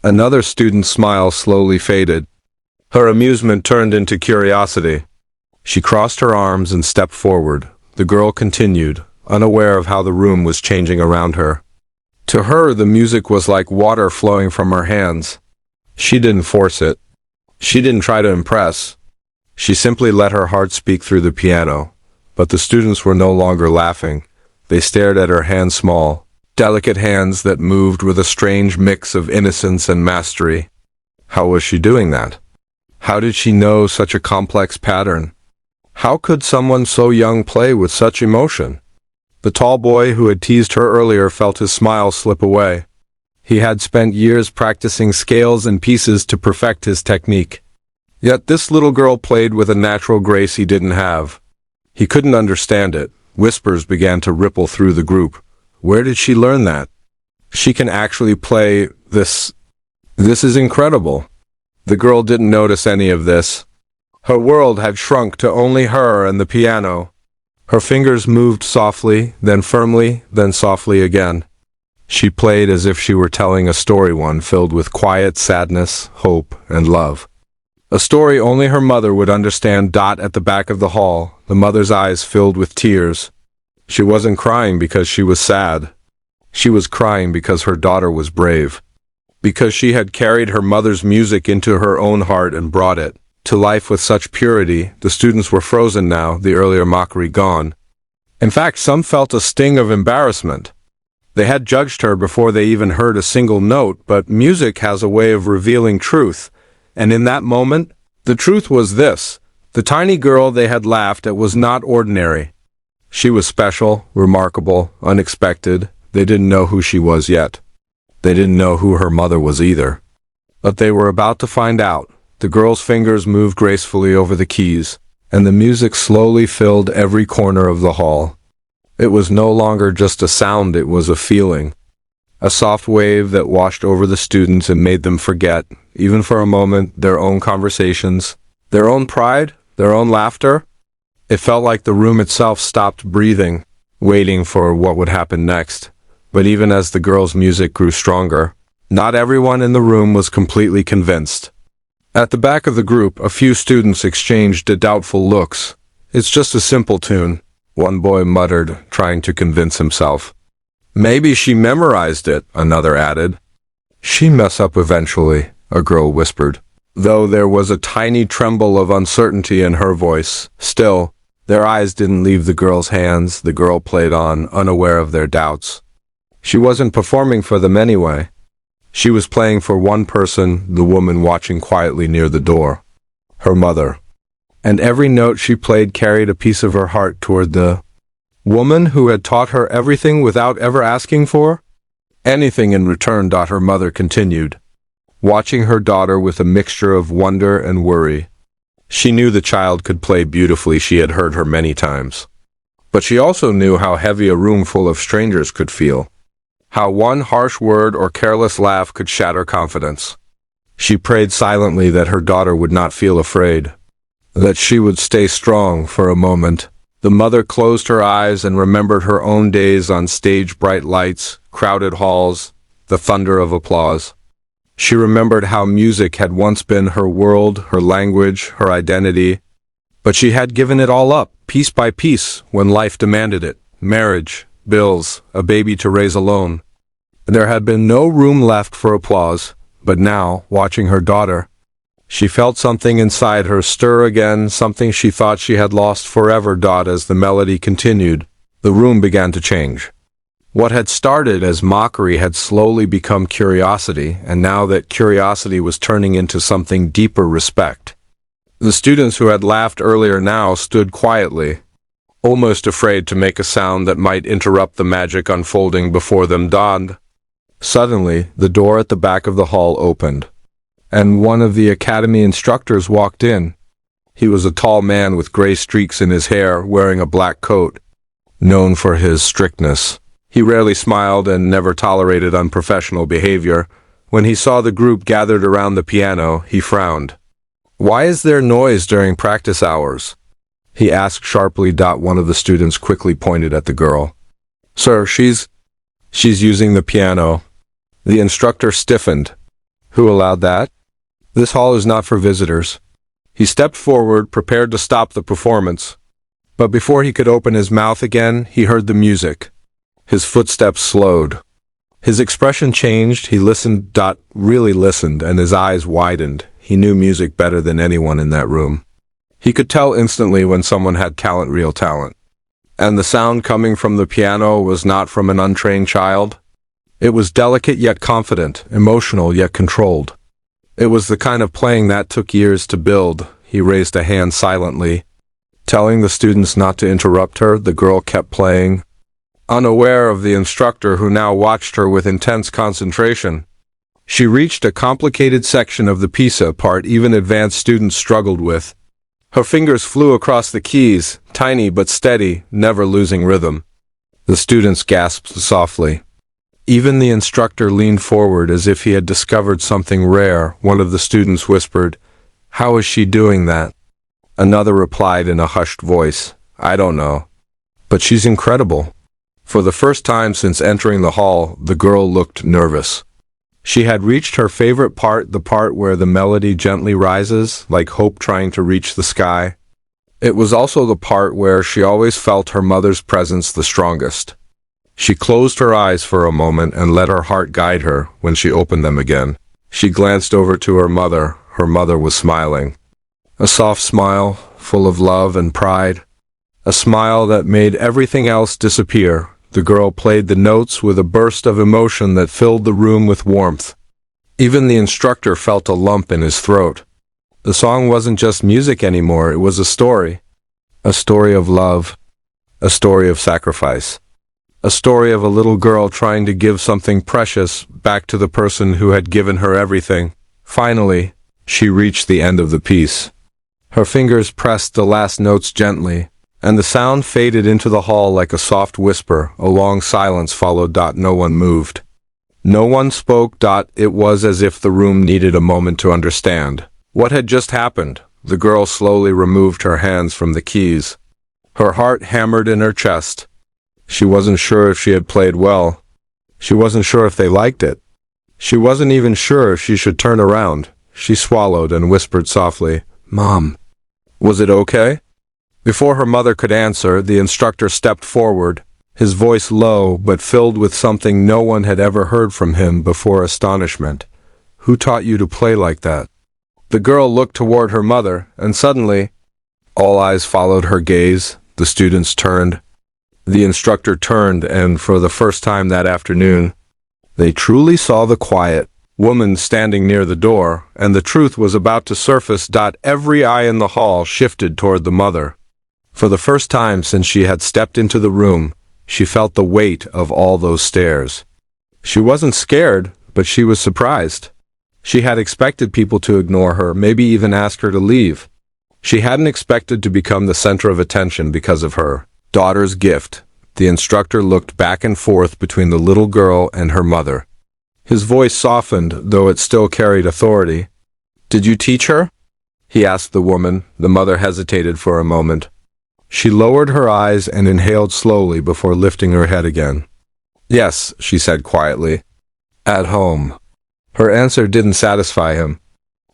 Another student's smile slowly faded. Her amusement turned into curiosity. She crossed her arms and stepped forward. The girl continued, unaware of how the room was changing around her. To her, the music was like water flowing from her hands. She didn't force it. She didn't try to impress. She simply let her heart speak through the piano. But the students were no longer laughing. They stared at her hands, small, delicate hands that moved with a strange mix of innocence and mastery. How was she doing that? How did she know such a complex pattern? How could someone so young play with such emotion? The tall boy who had teased her earlier felt his smile slip away. He had spent years practicing scales and pieces to perfect his technique. Yet this little girl played with a natural grace he didn't have. He couldn't understand it. Whispers began to ripple through the group. Where did she learn that? She can actually play this. This is incredible. The girl didn't notice any of this. Her world had shrunk to only her and the piano. Her fingers moved softly, then firmly, then softly again. She played as if she were telling a story, one filled with quiet sadness, hope, and love. A story only her mother would understand. At the back of the hall, the mother's eyes filled with tears. She wasn't crying because she was sad. She was crying because her daughter was brave. Because she had carried her mother's music into her own heart and brought it to life with such purity. The students were frozen now, the earlier mockery gone. In fact, some felt a sting of embarrassment. They had judged her before they even heard a single note, but music has a way of revealing truth. And in that moment, the truth was this. The tiny girl they had laughed at was not ordinary. She was special, remarkable, unexpected. They didn't know who she was yet. They didn't know who her mother was either. But they were about to find out. The girl's fingers moved gracefully over the keys, and the music slowly filled every corner of the hall. It was no longer just a sound, it was a feeling. A soft wave that washed over the students and made them forget, even for a moment, their own conversations, their own pride, their own laughter. It felt like the room itself stopped breathing, waiting for what would happen next. But even as the girl's music grew stronger, not everyone in the room was completely convinced. At the back of the group, a few students exchanged doubtful looks. It's just a simple tune, one boy muttered, trying to convince himself. Maybe she memorized it, another added. She mess up eventually, a girl whispered, though there was a tiny tremble of uncertainty in her voice. Still, their eyes didn't leave the girl's hands. The girl played on, unaware of their doubts. She wasn't performing for them anyway. She was playing for one person, the woman watching quietly near the door. Her mother. And every note she played carried a piece of her heart toward the woman who had taught her everything without ever asking for anything in return. Her mother continued, watching her daughter with a mixture of wonder and worry. She knew the child could play beautifully. She had heard her many times. But she also knew how heavy a room full of strangers could feel. How one harsh word or careless laugh could shatter confidence. She prayed silently that her daughter would not feel afraid, that she would stay strong. For a moment, the mother closed her eyes and remembered her own days on stage, bright lights, crowded halls, the thunder of applause. She remembered how music had once been her world, her language, her identity, but she had given it all up, piece by piece, when life demanded it. Marriage, bills, a baby to raise alone. There had been no room left for applause, but now, watching her daughter, she felt something inside her stir again, something she thought she had lost forever. As the melody continued, the room began to change. What had started as mockery had slowly become curiosity, and now that curiosity was turning into something deeper, respect. The students who had laughed earlier now stood quietly, almost afraid to make a sound that might interrupt the magic unfolding before them. Suddenly, the door at the back of the hall opened, and one of the academy instructors walked in. He was a tall man with gray streaks in his hair, wearing a black coat. Known for his strictness, he rarely smiled and never tolerated unprofessional behavior. When he saw the group gathered around the piano, he frowned. "Why is there noise during practice hours?" he asked sharply. One of the students quickly pointed at the girl. "Sir, she's using the piano." The instructor stiffened. Who allowed that? This hall is not for visitors. He stepped forward, prepared to stop the performance. But before he could open his mouth again, he heard the music. His footsteps slowed. His expression changed. He listened, really listened, and his eyes widened. He knew music better than anyone in that room. He could tell instantly when someone had talent, real talent. And the sound coming from the piano was not from an untrained child. It was delicate yet confident, emotional yet controlled. It was the kind of playing that took years to build. He raised a hand silently. Telling the students not to interrupt her, the girl kept playing, unaware of the instructor who now watched her with intense concentration. She reached a complicated section of the piece, a part even advanced students struggled with. Her fingers flew across the keys, tiny but steady, never losing rhythm. The students gasped softly. Even the instructor leaned forward as if he had discovered something rare. One of the students whispered, "How is she doing that?" Another replied in a hushed voice, "I don't know. But she's incredible." For the first time since entering the hall, the girl looked nervous. She had reached her favorite part, the part where the melody gently rises, like hope trying to reach the sky. It was also the part where she always felt her mother's presence the strongest. She closed her eyes for a moment and let her heart guide her. When she opened them again, she glanced over to her mother. Her mother was smiling. A soft smile, full of love and pride. A smile that made everything else disappear. The girl played the notes with a burst of emotion that filled the room with warmth. Even the instructor felt a lump in his throat. The song wasn't just music anymore, it was a story. A story of love. A story of sacrifice. A story of a little girl trying to give something precious back to the person who had given her everything. Finally, she reached the end of the piece. Her fingers pressed the last notes gently, and the sound faded into the hall like a soft whisper. A long silence followed. No one moved. No one spoke. It was as if the room needed a moment to understand what had just happened. The girl slowly removed her hands from the keys. Her heart hammered in her chest. She wasn't sure if she had played well. She wasn't sure if they liked it. She wasn't even sure if she should turn around. She swallowed and whispered softly, "Mom, was it okay?" Before her mother could answer, the instructor stepped forward, his voice low but filled with something no one had ever heard from him before: astonishment. "Who taught you to play like that?" The girl looked toward her mother, and suddenly, all eyes followed her gaze. The students turned. The instructor turned, and for the first time that afternoon, they truly saw the quiet woman standing near the door, and the truth was about to surface. Every eye in the hall shifted toward the mother. For the first time since she had stepped into the room, she felt the weight of all those stares. She wasn't scared, but she was surprised. She had expected people to ignore her, maybe even ask her to leave. She hadn't expected to become the center of attention because of her daughter's gift. The instructor looked back and forth between the little girl and her mother. His voice softened, though it still carried authority. "Did you teach her?" he asked the woman. The mother hesitated for a moment. She lowered her eyes and inhaled slowly before lifting her head again. "Yes," she said quietly. "At home." Her answer didn't satisfy him.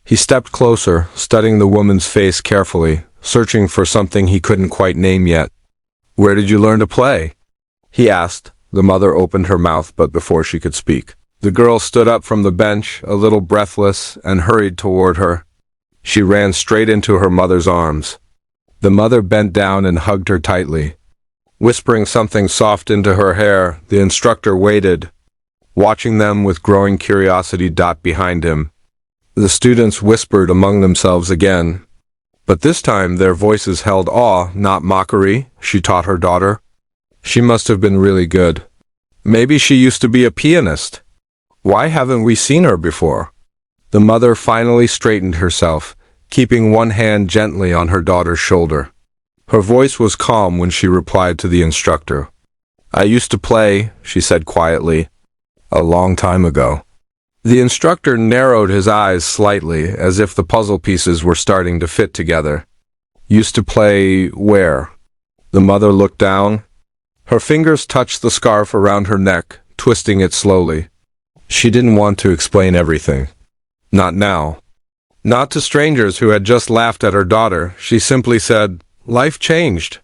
He stepped closer, studying the woman's face carefully, searching for something he couldn't quite name yet. "Where did you learn to play?" he asked. The mother opened her mouth, but before she could speak, the girl stood up from the bench, a little breathless, and hurried toward her. She ran straight into her mother's arms. The mother bent down and hugged her tightly. Whispering something soft into her hair, the instructor waited, watching them with growing curiosity. Behind him, the students whispered among themselves again. But this time their voices held awe, not mockery. "She taught her daughter? She must have been really good. Maybe she used to be a pianist. Why haven't we seen her before?" The mother finally straightened herself, keeping one hand gently on her daughter's shoulder. Her voice was calm when she replied to the instructor. "I used to play," she said quietly, "a long time ago." The instructor narrowed his eyes slightly, as if the puzzle pieces were starting to fit together. "Used to play where?" The mother looked down. Her fingers touched the scarf around her neck, twisting it slowly. She didn't want to explain everything. Not now. Not to strangers who had just laughed at her daughter. She simply said, "Life changed."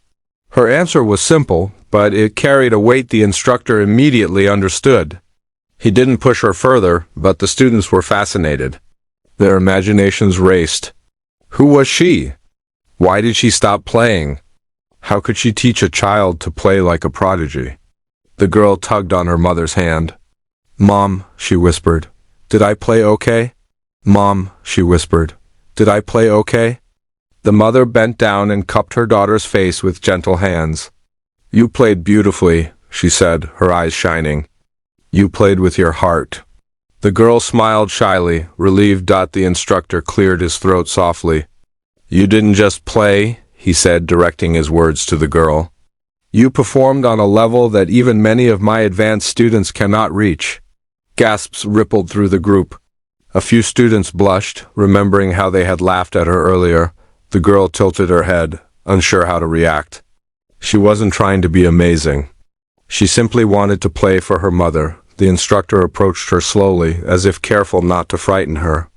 Her answer was simple, but it carried a weight the instructor immediately understood. He didn't push her further, but the students were fascinated. Their imaginations raced. Who was she? Why did she stop playing? How could she teach a child to play like a prodigy? The girl tugged on her mother's hand. "Mom," she whispered, "did I play okay?" "Mom," she whispered, "did I play okay?" The mother bent down and cupped her daughter's face with gentle hands. "You played beautifully," she said, her eyes shining. "You played with your heart." The girl smiled shyly, relieved. The instructor cleared his throat softly. "You didn't just play," he said, directing his words to the girl. "You performed on a level that even many of my advanced students cannot reach." Gasps rippled through the group. A few students blushed, remembering how they had laughed at her earlier. The girl tilted her head, unsure how to react. She wasn't trying to be amazing. She simply wanted to play for her mother. The instructor approached her slowly, as if careful not to frighten her.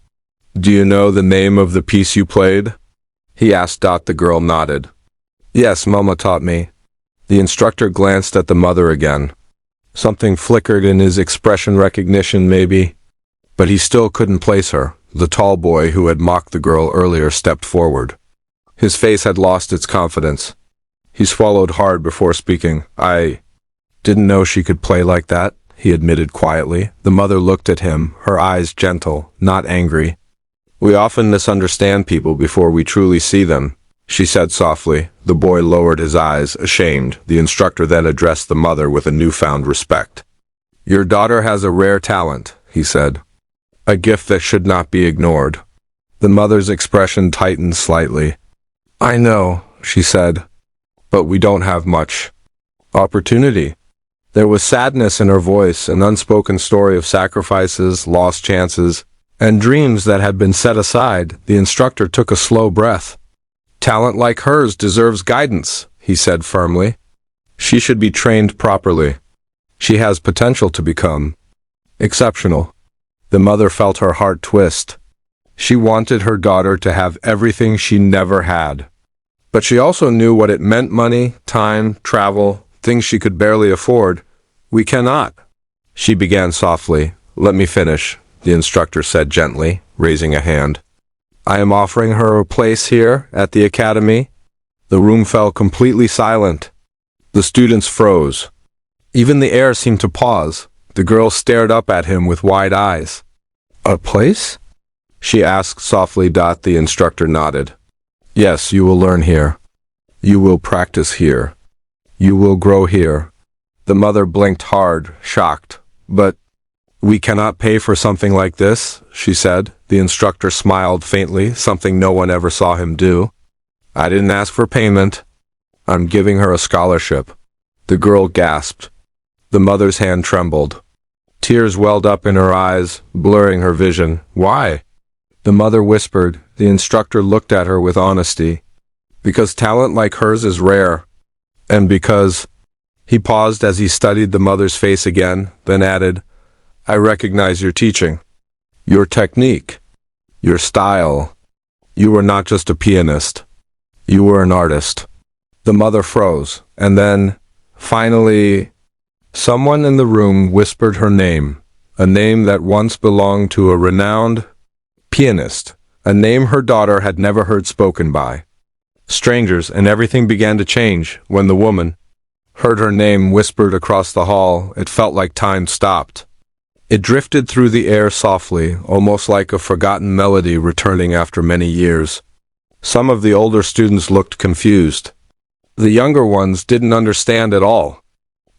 "Do you know the name of the piece you played?" he asked. The girl nodded. "Yes, Mama taught me." The instructor glanced at the mother again. Something flickered in his expression, recognition maybe. But he still couldn't place her. The tall boy who had mocked the girl earlier stepped forward. His face had lost its confidence. He swallowed hard before speaking. "I didn't know she could play like that," he admitted quietly. The mother looked at him, her eyes gentle, not angry. "We often misunderstand people before we truly see them," she said softly. The boy lowered his eyes, ashamed. The instructor then addressed the mother with a newfound respect. "Your daughter has a rare talent," he said. "A gift that should not be ignored." The mother's expression tightened slightly. "I know," she said, "but we don't have much opportunity." There was sadness in her voice, an unspoken story of sacrifices, lost chances, and dreams that had been set aside. The instructor took a slow breath. "Talent like hers deserves guidance," he said firmly. "She should be trained properly. She has potential to become exceptional." The mother felt her heart twist. She wanted her daughter to have everything she never had. But she also knew what it meant: money, time, travel, things she could barely afford. "We cannot." She began softly. "Let me finish," the instructor said gently, raising a hand. "I am offering her a place here at the academy." The room fell completely silent. The students froze. Even the air seemed to pause. The girl stared up at him with wide eyes. "A place?" she asked softly. The instructor nodded. "Yes, you will learn here. You will practice here. You will grow here." The mother blinked hard, shocked. "But we cannot pay for something like this," she said. The instructor smiled faintly, something no one ever saw him do. "I didn't ask for payment. I'm giving her a scholarship." The girl gasped. The mother's hand trembled. Tears welled up in her eyes, blurring her vision. "Why?" The mother whispered. The instructor looked at her with honesty. "Because talent like hers is rare. And because—" He paused as he studied the mother's face again, then added, "I recognize your teaching. Your technique. Your style. You were not just a pianist. You were an artist." The mother froze, and then, finally, someone in the room whispered her name, a name that once belonged to a renowned pianist, a name her daughter had never heard spoken by strangers, and everything began to change. When the woman heard her name whispered across the hall, it felt like time stopped. It drifted through the air softly, almost like a forgotten melody returning after many years. Some of the older students looked confused. The younger ones didn't understand at all.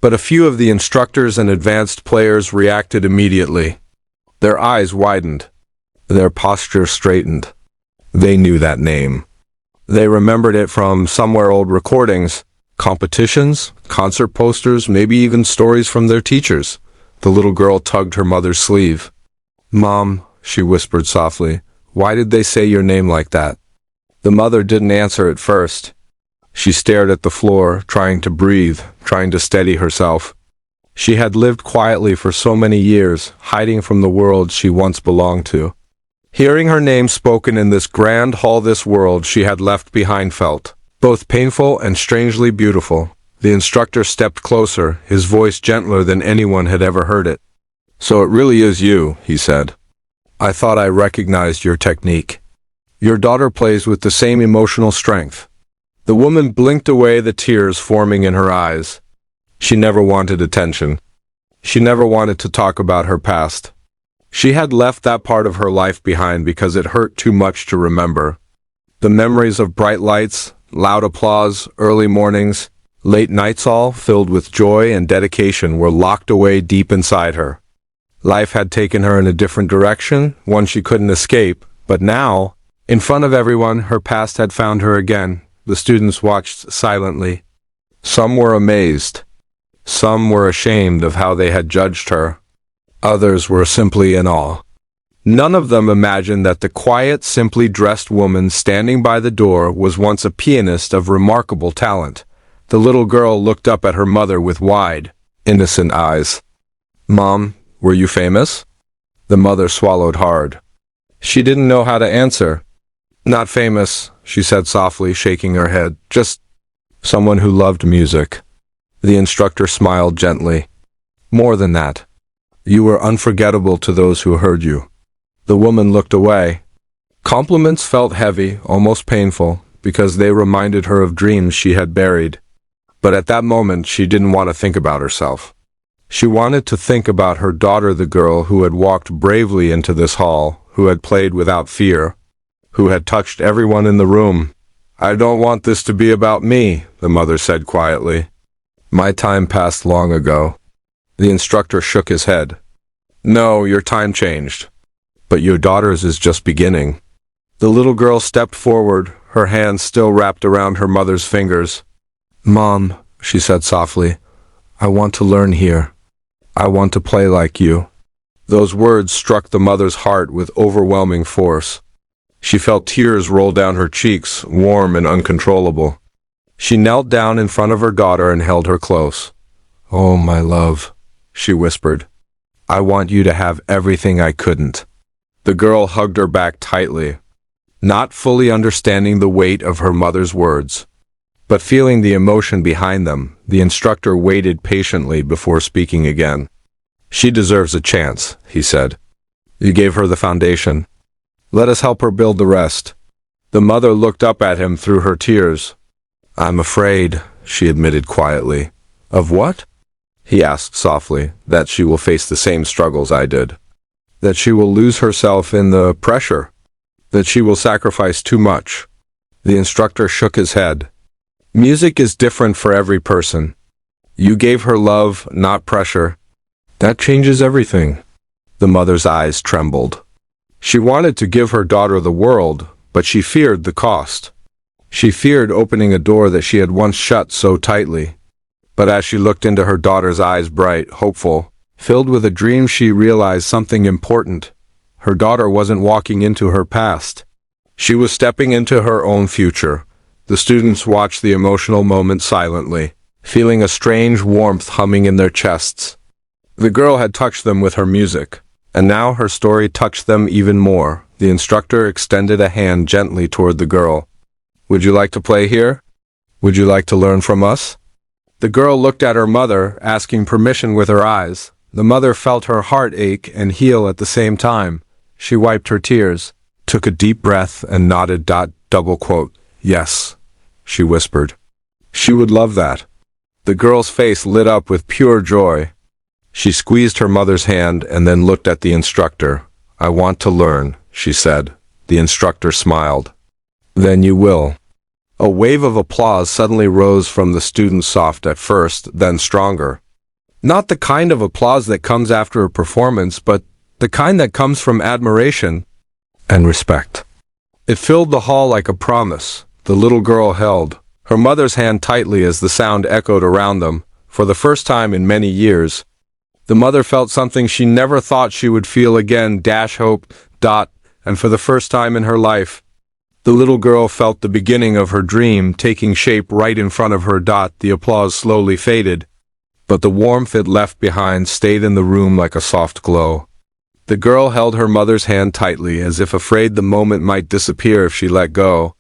But a few of the instructors and advanced players reacted immediately. Their eyes widened. Their posture straightened. They knew that name. They remembered it from somewhere: old recordings, competitions, concert posters, maybe even stories from their teachers. The little girl tugged her mother's sleeve. "Mom," she whispered softly, "why did they say your name like that?" The mother didn't answer at first. She stared at the floor, trying to breathe, trying to steady herself. She had lived quietly for so many years, hiding from the world she once belonged to. Hearing her name spoken in this grand hall, this world she had left behind felt both painful and strangely beautiful. The instructor stepped closer, his voice gentler than anyone had ever heard it. "So it really is you," he said. "I thought I recognized your technique. Your daughter plays with the same emotional strength." The woman blinked away, the tears forming in her eyes. She never wanted attention. She never wanted to talk about her past. She had left that part of her life behind because it hurt too much to remember. The memories of bright lights, loud applause, early mornings, late nights, all filled with joy and dedication, were locked away deep inside her. Life had taken her in a different direction, one she couldn't escape, but now, in front of everyone, her past had found her again. The students watched silently. Some were amazed. Some were ashamed of how they had judged her. Others were simply in awe. None of them imagined that the quiet, simply dressed woman standing by the door was once a pianist of remarkable talent. The little girl looked up at her mother with wide, innocent eyes. "Mom, were you famous?" The mother swallowed hard. She didn't know how to answer. "Not famous," she said softly, shaking her head. "Just someone who loved music." The instructor smiled gently. "More than that. You were unforgettable to those who heard you." The woman looked away. Compliments felt heavy, almost painful, because they reminded her of dreams she had buried. But at that moment, she didn't want to think about herself. She wanted to think about her daughter, the girl who had walked bravely into this hall, who had played without fear, who had touched everyone in the room. "I don't want this to be about me," the mother said quietly. "My time passed long ago." The instructor shook his head. "No, your time changed. But your daughter's is just beginning." The little girl stepped forward, her hands still wrapped around her mother's fingers. "Mom," she said softly, "I want to learn here. I want to play like you." Those words struck the mother's heart with overwhelming force. She felt tears roll down her cheeks, warm and uncontrollable. She knelt down in front of her daughter and held her close. "Oh, my love," she whispered, "I want you to have everything I couldn't." The girl hugged her back tightly, not fully understanding the weight of her mother's words, but feeling the emotion behind them. The instructor waited patiently before speaking again. "She deserves a chance," he said. "You gave her the foundation. Let us help her build the rest." The mother looked up at him through her tears. "I'm afraid," she admitted quietly. "Of what?" he asked softly. "That she will face the same struggles I did. That she will lose herself in the pressure. That she will sacrifice too much." The instructor shook his head. "Music is different for every person. You gave her love, not pressure. That changes everything." The mother's eyes trembled. She wanted to give her daughter the world, but she feared the cost. She feared opening a door that she had once shut so tightly. But as she looked into her daughter's eyes, bright, hopeful, filled with a dream, she realized something important. Her daughter wasn't walking into her past. She was stepping into her own future. The students watched the emotional moment silently, feeling a strange warmth humming in their chests. The girl had touched them with her music, and now her story touched them even more. The instructor extended a hand gently toward the girl. "Would you like to play here? Would you like to learn from us?" The girl looked at her mother, asking permission with her eyes. The mother felt her heart ache and heal at the same time. She wiped her tears, took a deep breath, and nodded. "Yes," she whispered. "She would love that." The girl's face lit up with pure joy. She squeezed her mother's hand and then looked at the instructor. "I want to learn," she said. The instructor smiled. "Then you will." A wave of applause suddenly rose from the students, soft at first, then stronger. Not the kind of applause that comes after a performance, but the kind that comes from admiration and respect. It filled the hall like a promise. The little girl held her mother's hand tightly as the sound echoed around them. For the first time in many years, the mother felt something she never thought she would feel again. Hope. And for the first time in her life, the little girl felt the beginning of her dream taking shape right in front of her. The applause slowly faded, but the warmth it left behind stayed in the room like a soft glow. The girl held her mother's hand tightly, as if afraid the moment might disappear if she let go.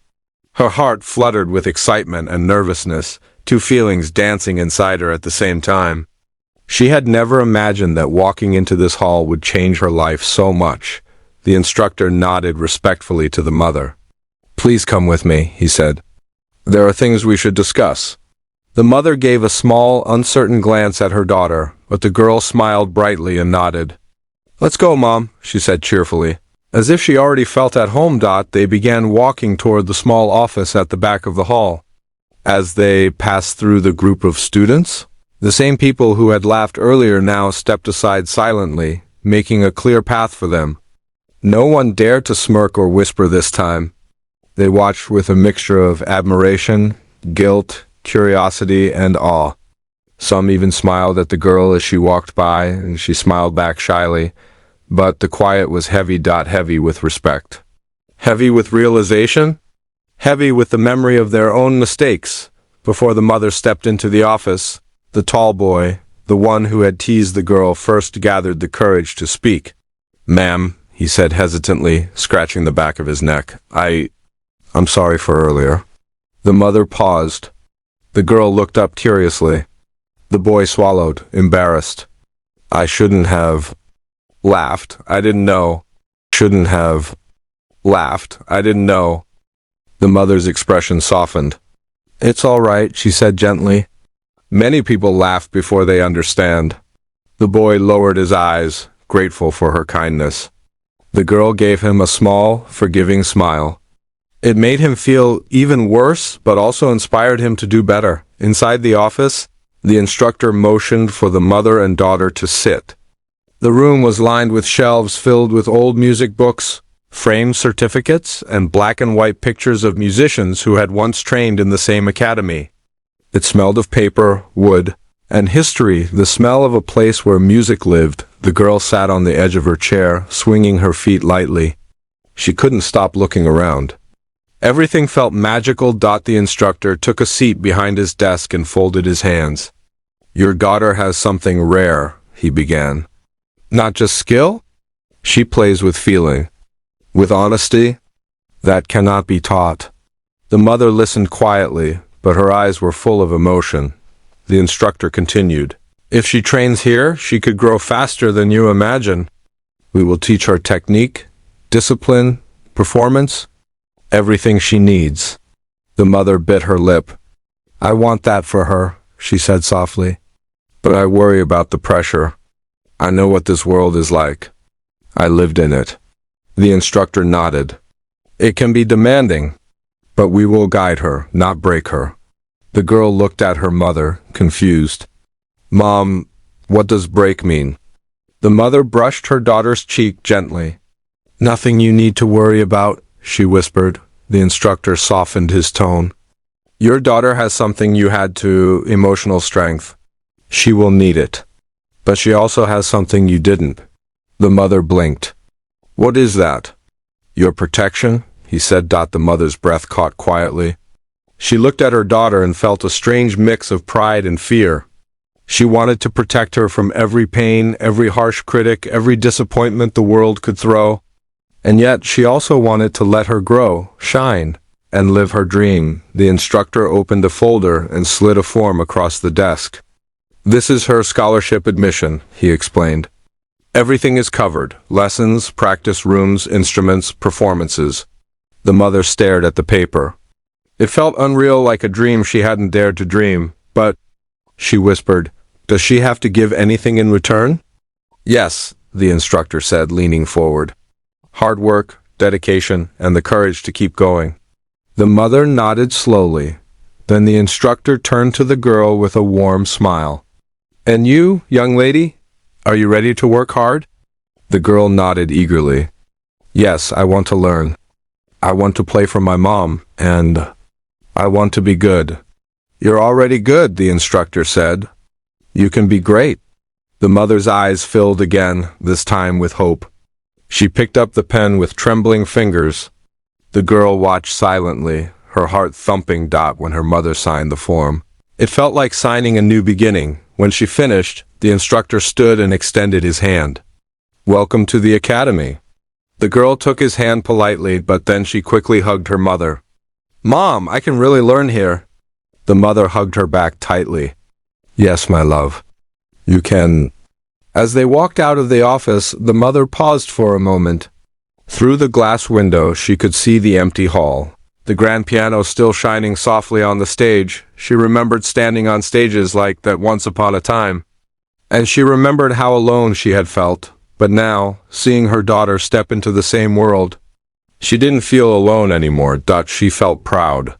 Her heart fluttered with excitement and nervousness, two feelings dancing inside her at the same time. She had never imagined that walking into this hall would change her life so much. The instructor nodded respectfully to the mother. "Please come with me," he said. "There are things we should discuss." The mother gave a small, uncertain glance at her daughter, but the girl smiled brightly and nodded. "Let's go, Mom," she said cheerfully. As if she already felt at home, they began walking toward the small office at the back of the hall. As they passed through the group of students, the same people who had laughed earlier now stepped aside silently, making a clear path for them. No one dared to smirk or whisper this time. They watched with a mixture of admiration, guilt, curiosity, and awe. Some even smiled at the girl as she walked by, and she smiled back shyly, but the quiet was heavy with respect. Heavy with realization? Heavy with the memory of their own mistakes. Before the mother stepped into the office, the tall boy, the one who had teased the girl, first gathered the courage to speak. "Ma'am," he said hesitantly, scratching the back of his neck. I'm sorry for earlier." The mother paused. The girl looked up curiously. The boy swallowed, embarrassed. "I shouldn't have laughed. I didn't know. Shouldn't have laughed. I didn't know." The mother's expression softened. "It's all right," she said gently. "Many people laugh before they understand." The boy lowered his eyes, grateful for her kindness. The girl gave him a small, forgiving smile. It made him feel even worse, but also inspired him to do better. Inside the office, the instructor motioned for the mother and daughter to sit. The room was lined with shelves filled with old music books, framed certificates, and black and white pictures of musicians who had once trained in the same academy. It smelled of paper, wood, and history, the smell of a place where music lived. The girl sat on the edge of her chair, swinging her feet lightly. She couldn't stop looking around. Everything felt magical. The instructor took a seat behind his desk and folded his hands. "Your daughter has something rare," he began. "Not just skill? She plays with feeling, with honesty, that cannot be taught." The mother listened quietly, but her eyes were full of emotion. The instructor continued. "If she trains here, she could grow faster than you imagine. We will teach her technique, discipline, performance, everything she needs." The mother bit her lip. "I want that for her," she said softly. "But I worry about the pressure. I know what this world is like. I lived in it." The instructor nodded. "It can be demanding, but we will guide her, not break her." The girl looked at her mother, confused. "Mom, what does break mean?" The mother brushed her daughter's cheek gently. "Nothing you need to worry about," she whispered. The instructor softened his tone. "Your daughter has something you had to, emotional strength. She will need it. But she also has something you didn't." The mother blinked. "What is that?" "Your protection," he said. The mother's breath caught quietly. She looked at her daughter and felt a strange mix of pride and fear. She wanted to protect her from every pain, every harsh critic, every disappointment the world could throw. And yet she also wanted to let her grow, shine, and live her dream. The instructor opened a folder and slid a form across the desk. "This is her scholarship admission," he explained. "Everything is covered: lessons, practice rooms, instruments, performances." The mother stared at the paper. It felt unreal, like a dream she hadn't dared to dream. "But," she whispered, "does she have to give anything in return?" "Yes," the instructor said, leaning forward. "Hard work, dedication, and the courage to keep going." The mother nodded slowly. Then the instructor turned to the girl with a warm smile. "And you, young lady, are you ready to work hard?" The girl nodded eagerly. "Yes, I want to learn. I want to play for my mom, and I want to be good." "You're already good," the instructor said. "You can be great." The mother's eyes filled again, this time with hope. She picked up the pen with trembling fingers. The girl watched silently, her heart thumping. When her mother signed the form, it felt like signing a new beginning. When she finished, the instructor stood and extended his hand. Welcome to the academy. The girl took his hand politely, but then she quickly hugged her mother. Mom, I can really learn here. The mother hugged her back tightly. Yes, my love. You can. As they walked out of the office, the mother paused for a moment. Through the glass window, she could see the empty hall. The grand piano still shining softly on the stage. She remembered standing on stages like that once upon a time. And she remembered how alone she had felt. But now, seeing her daughter step into the same world, she didn't feel alone anymore. She felt proud.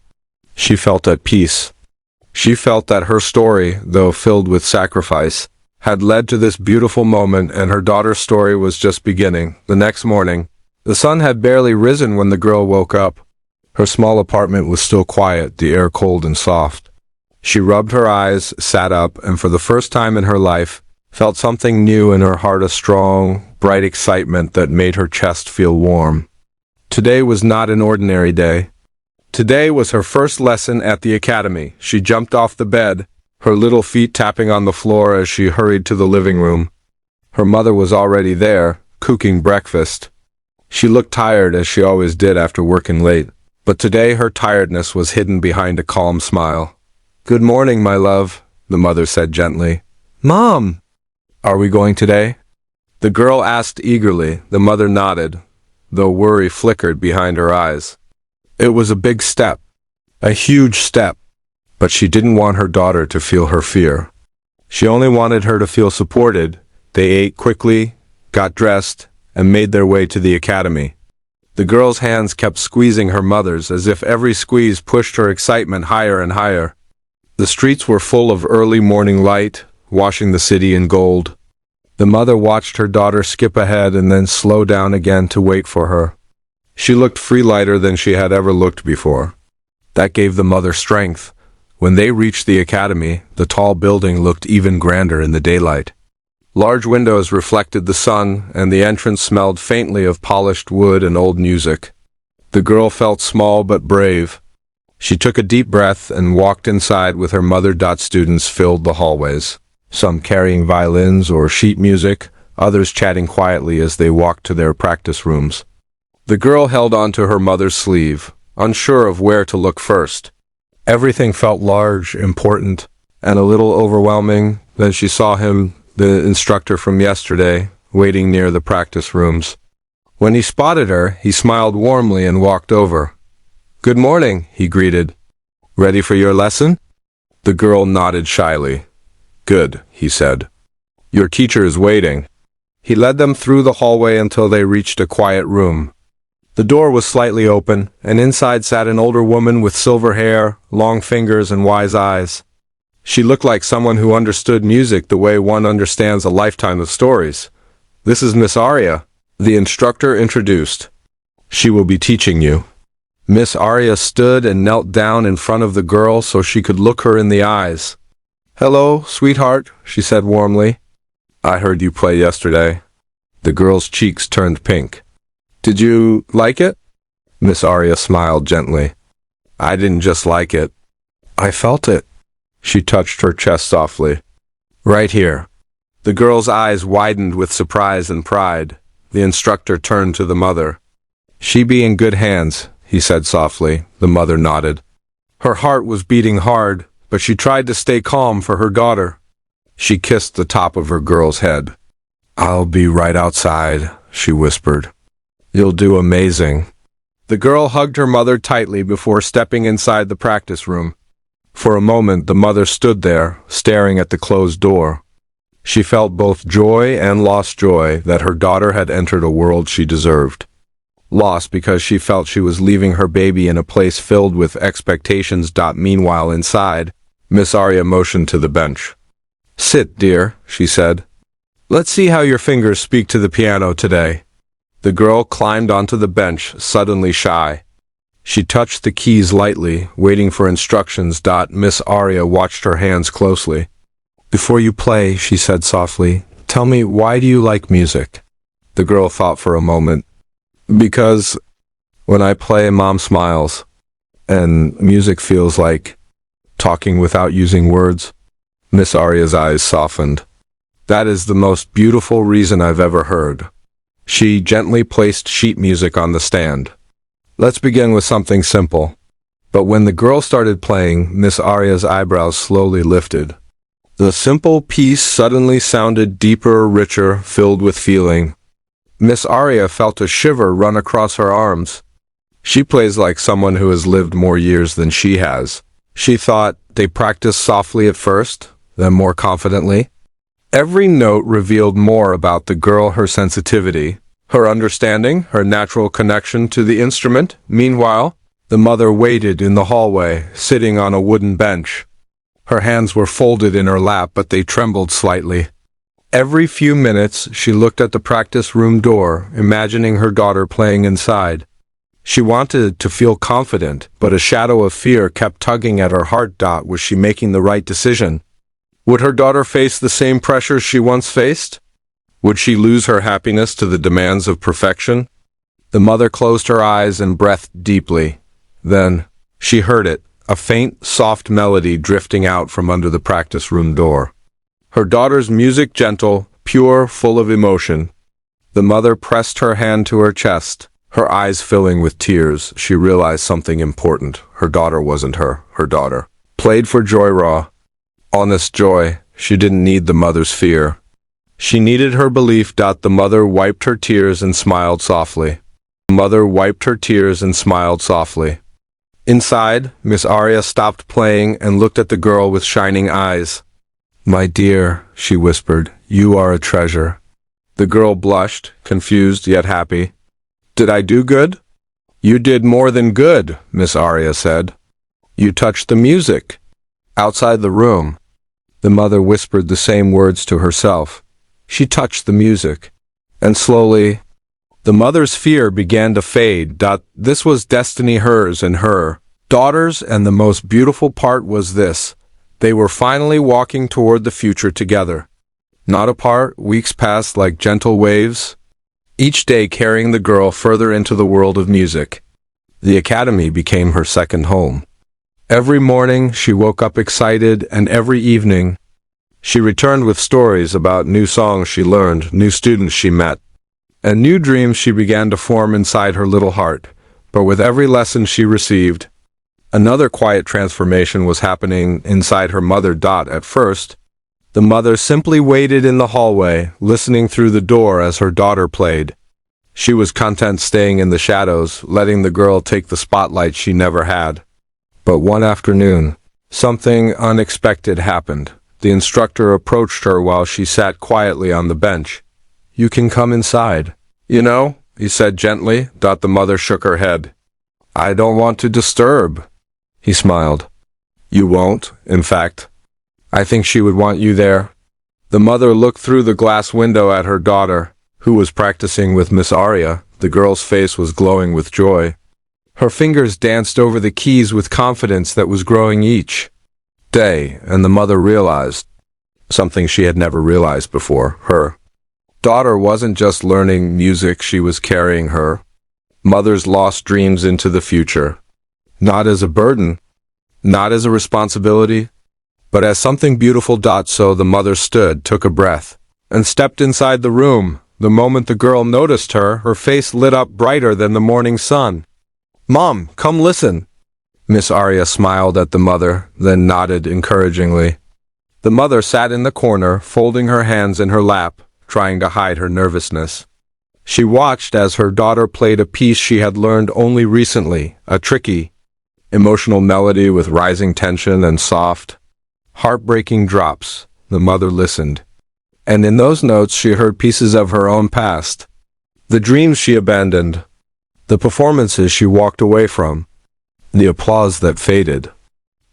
She felt at peace. She felt that her story, though filled with sacrifice, had led to this beautiful moment, and her daughter's story was just beginning. The next morning, the sun had barely risen when the girl woke up. Her small apartment was still quiet, the air cold and soft. She rubbed her eyes, sat up, and for the first time in her life, felt something new in her heart, a strong, bright excitement that made her chest feel warm. Today was not an ordinary day. Today was her first lesson at the academy. She jumped off the bed, her little feet tapping on the floor as she hurried to the living room. Her mother was already there, cooking breakfast. She looked tired, as she always did after working late, but today her tiredness was hidden behind a calm smile. Good morning, my love, the mother said gently. Mom! Are we going today? The girl asked eagerly. The mother nodded, though worry flickered behind her eyes. It was a big step, a huge step, but she didn't want her daughter to feel her fear. She only wanted her to feel supported. They ate quickly, got dressed, and made their way to the academy. The girl's hands kept squeezing her mother's, as if every squeeze pushed her excitement higher and higher. The streets were full of early morning light, washing the city in gold. The mother watched her daughter skip ahead and then slow down again to wait for her. She looked lighter than she had ever looked before. That gave the mother strength. When they reached the academy, the tall building looked even grander in the daylight. Large windows reflected the sun, and the entrance smelled faintly of polished wood and old music. The girl felt small but brave. She took a deep breath and walked inside with her mother. Students filled the hallways, some carrying violins or sheet music, others chatting quietly as they walked to their practice rooms. The girl held onto her mother's sleeve, unsure of where to look first. Everything felt large, important, and a little overwhelming. Then she saw him, the instructor from yesterday, waiting near the practice rooms. When he spotted her, he smiled warmly and walked over. Good morning, he greeted. Ready for your lesson? The girl nodded shyly. Good, he said. Your teacher is waiting. He led them through the hallway until they reached a quiet room. The door was slightly open, and inside sat an older woman with silver hair, long fingers, and wise eyes. She looked like someone who understood music the way one understands a lifetime of stories. This is Miss Arya, the instructor introduced. She will be teaching you. Miss Arya stood and knelt down in front of the girl so she could look her in the eyes. Hello, sweetheart, she said warmly. I heard you play yesterday. The girl's cheeks turned pink. Did you like it? Miss Arya smiled gently. I didn't just like it. I felt it. She touched her chest softly. Right here. The girl's eyes widened with surprise and pride. The instructor turned to the mother. She be in good hands, he said softly. The mother nodded. Her heart was beating hard, but she tried to stay calm for her daughter. She kissed the top of her girl's head. I'll be right outside, she whispered. You'll do amazing. The girl hugged her mother tightly before stepping inside the practice room. For a moment, the mother stood there, staring at the closed door. She felt both joy and lost joy that her daughter had entered a world she deserved. Lost because she felt she was leaving her baby in a place filled with expectations. Meanwhile, inside, Miss Arya motioned to the bench. Sit, dear, she said. Let's see how your fingers speak to the piano today. The girl climbed onto the bench, suddenly shy. She touched the keys lightly, waiting for instructions. Miss Arya watched her hands closely. Before you play, she said softly, tell me, why do you like music? The girl thought for a moment. Because when I play, Mom smiles, and music feels like talking without using words. Miss Arya's eyes softened. That is the most beautiful reason I've ever heard. She gently placed sheet music on the stand. Let's begin with something simple. But when the girl started playing, Miss Aria's eyebrows slowly lifted. The simple piece suddenly sounded deeper, richer, filled with feeling. Miss Aria felt a shiver run across her arms. She plays like someone who has lived more years than she has. She thought. They practiced softly at first, then more confidently. Every note revealed more about the girl, her sensitivity, her understanding, her natural connection to the instrument. Meanwhile, the mother waited in the hallway, sitting on a wooden bench. Her hands were folded in her lap, but they trembled slightly. Every few minutes, she looked at the practice room door, imagining her daughter playing inside. She wanted to feel confident, but a shadow of fear kept tugging at her heart. Was she making the right decision? Would her daughter face the same pressures she once faced? Would she lose her happiness to the demands of perfection? The mother closed her eyes and breathed deeply. Then, she heard it, a faint, soft melody drifting out from under the practice room door. Her daughter's music, gentle, pure, full of emotion. The mother pressed her hand to her chest. Her eyes filling with tears, she realized something important. Her daughter wasn't her daughter. Played for joy, raw, honest joy. She didn't need the mother's fear. She needed her belief. The mother wiped her tears and smiled softly. The mother wiped her tears and smiled softly. Inside, Miss Aria stopped playing and looked at the girl with shining eyes. "My dear," she whispered, "you are a treasure." The girl blushed, confused yet happy. "Did I do good?" "You did more than good," Miss Aria said. "You touched the music." Outside the room, the mother whispered the same words to herself. She touched the music. And slowly, the mother's fear began to fade. This was destiny, hers and her daughter's, and the most beautiful part was this. They were finally walking toward the future together. Not apart, weeks passed like gentle waves, each day carrying the girl further into the world of music. The academy became her second home. Every morning she woke up excited, and every evening she returned with stories about new songs she learned, new students she met, and new dreams she began to form inside her little heart. But with every lesson she received, another quiet transformation was happening inside her mother. At first, the mother simply waited in the hallway, listening through the door as her daughter played. She was content staying in the shadows, letting the girl take the spotlight she never had. But one afternoon, something unexpected happened. The instructor approached her while she sat quietly on the bench. "You can come inside." "You know," he said gently. The mother shook her head. "I don't want to disturb." He smiled. "You won't, in fact. I think she would want you there." The mother looked through the glass window at her daughter, who was practicing with Miss Aria. The girl's face was glowing with joy. Her fingers danced over the keys with confidence that was growing each day, and the mother realized something she had never realized before. Her daughter wasn't just learning music, she was carrying her mother's lost dreams into the future. Not as a burden, not as a responsibility, but as something beautiful. So the mother stood, took a breath, and stepped inside the room. The moment the girl noticed her, her face lit up brighter than the morning sun. "Mom, come listen." Miss Aria smiled at the mother, then nodded encouragingly. The mother sat in the corner, folding her hands in her lap, trying to hide her nervousness. She watched as her daughter played a piece she had learned only recently, a tricky, emotional melody with rising tension and soft, heartbreaking drops. The mother listened, and in those notes she heard pieces of her own past, the dreams she abandoned, the performances she walked away from, the applause that faded,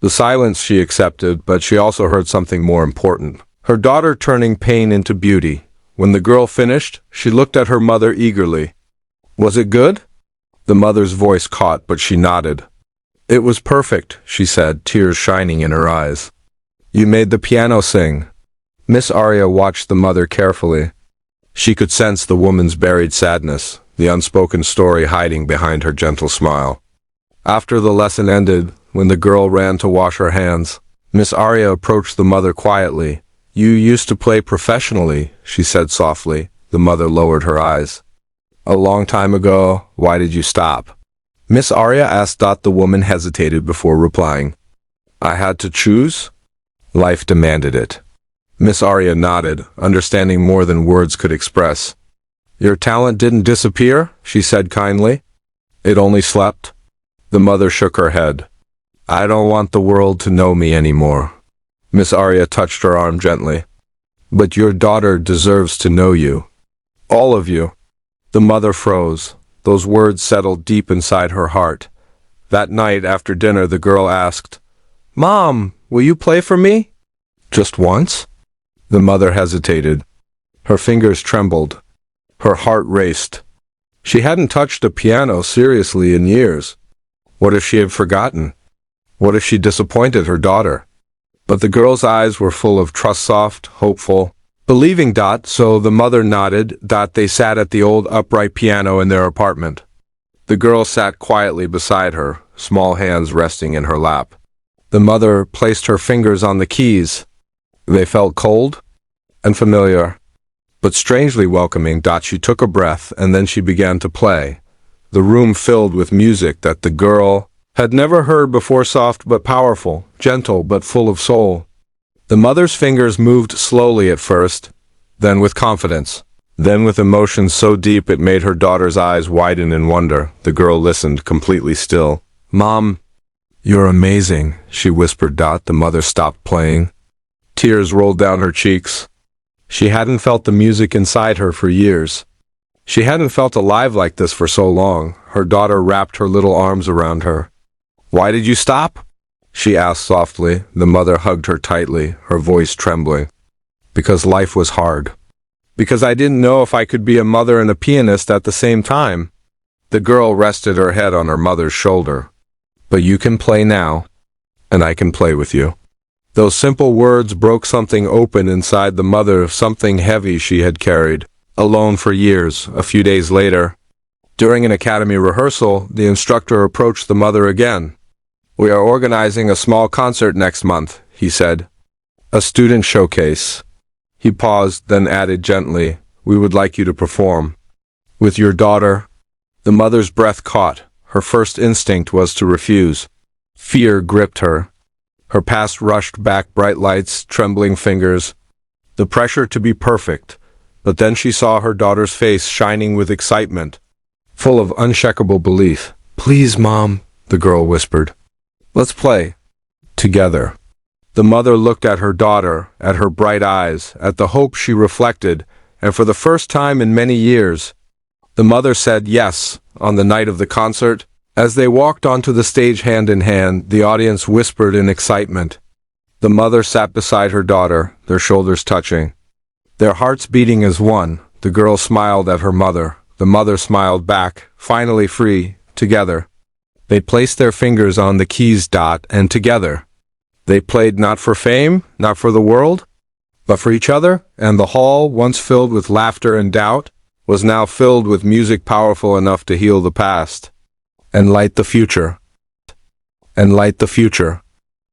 the silence she accepted. But she also heard something more important, her daughter turning pain into beauty. When the girl finished, she looked at her mother eagerly. "Was it good?" The mother's voice caught, but she nodded. "It was perfect," she said, tears shining in her eyes. "You made the piano sing." Miss Aria watched the mother carefully. She could sense the woman's buried sadness, the unspoken story hiding behind her gentle smile. After the lesson ended, when the girl ran to wash her hands, Miss Aria approached the mother quietly. You used to play professionally, she said softly. The mother lowered her eyes. A long time ago. Why did you stop? Miss Arya asked. The woman hesitated before replying. I had to choose. Life demanded it. Miss Arya nodded, understanding more than words could express. Your talent didn't disappear, she said kindly. It only slept. The mother shook her head. I don't want the world to know me anymore. Miss Arya touched her arm gently. But your daughter deserves to know you. All of you. The mother froze. Those words settled deep inside her heart. That night after dinner the girl asked, Mom, will you play for me? Just once? The mother hesitated. Her fingers trembled. Her heart raced. She hadn't touched a piano seriously in years. What if she had forgotten? What if she disappointed her daughter? But the girl's eyes were full of trust, soft, hopeful, believing. So the mother nodded. They sat at the old upright piano in their apartment. The girl sat quietly beside her, small hands resting in her lap. The mother placed her fingers on the keys. They felt cold and familiar, but strangely welcoming. She took a breath, and then she began to play. The room filled with music that the girl had never heard before, soft but powerful, gentle but full of soul. The mother's fingers moved slowly at first, then with confidence, then with emotion so deep it made her daughter's eyes widen in wonder. The girl listened, completely still. Mom, you're amazing, she whispered. The mother stopped playing. Tears rolled down her cheeks. She hadn't felt the music inside her for years. She hadn't felt alive like this for so long. Her daughter wrapped her little arms around her. Why did you stop? She asked softly. The mother hugged her tightly, her voice trembling. Because life was hard. Because I didn't know if I could be a mother and a pianist at the same time. The girl rested her head on her mother's shoulder. But you can play now, and I can play with you. Those simple words broke something open inside the mother, something heavy she had carried alone for years. A few days later, during an academy rehearsal, the instructor approached the mother again. We are organizing a small concert next month, he said. A student showcase. He paused, then added gently, we would like you to perform. With your daughter. The mother's breath caught. Her first instinct was to refuse. Fear gripped her. Her past rushed back, bright lights, trembling fingers. The pressure to be perfect. But then she saw her daughter's face shining with excitement, full of unshakable belief. Please, Mom, the girl whispered. Let's play. Together. The mother looked at her daughter, at her bright eyes, at the hope she reflected, and for the first time in many years, the mother said yes on the night of the concert. As they walked onto the stage hand in hand, the audience whispered in excitement. The mother sat beside her daughter, their shoulders touching, their hearts beating as one. The girl smiled at her mother. The mother smiled back, finally free, together. They placed their fingers on the keys. And together, they played not for fame, not for the world, but for each other. And the hall, once filled with laughter and doubt, was now filled with music powerful enough to heal the past and light the future. And light the future.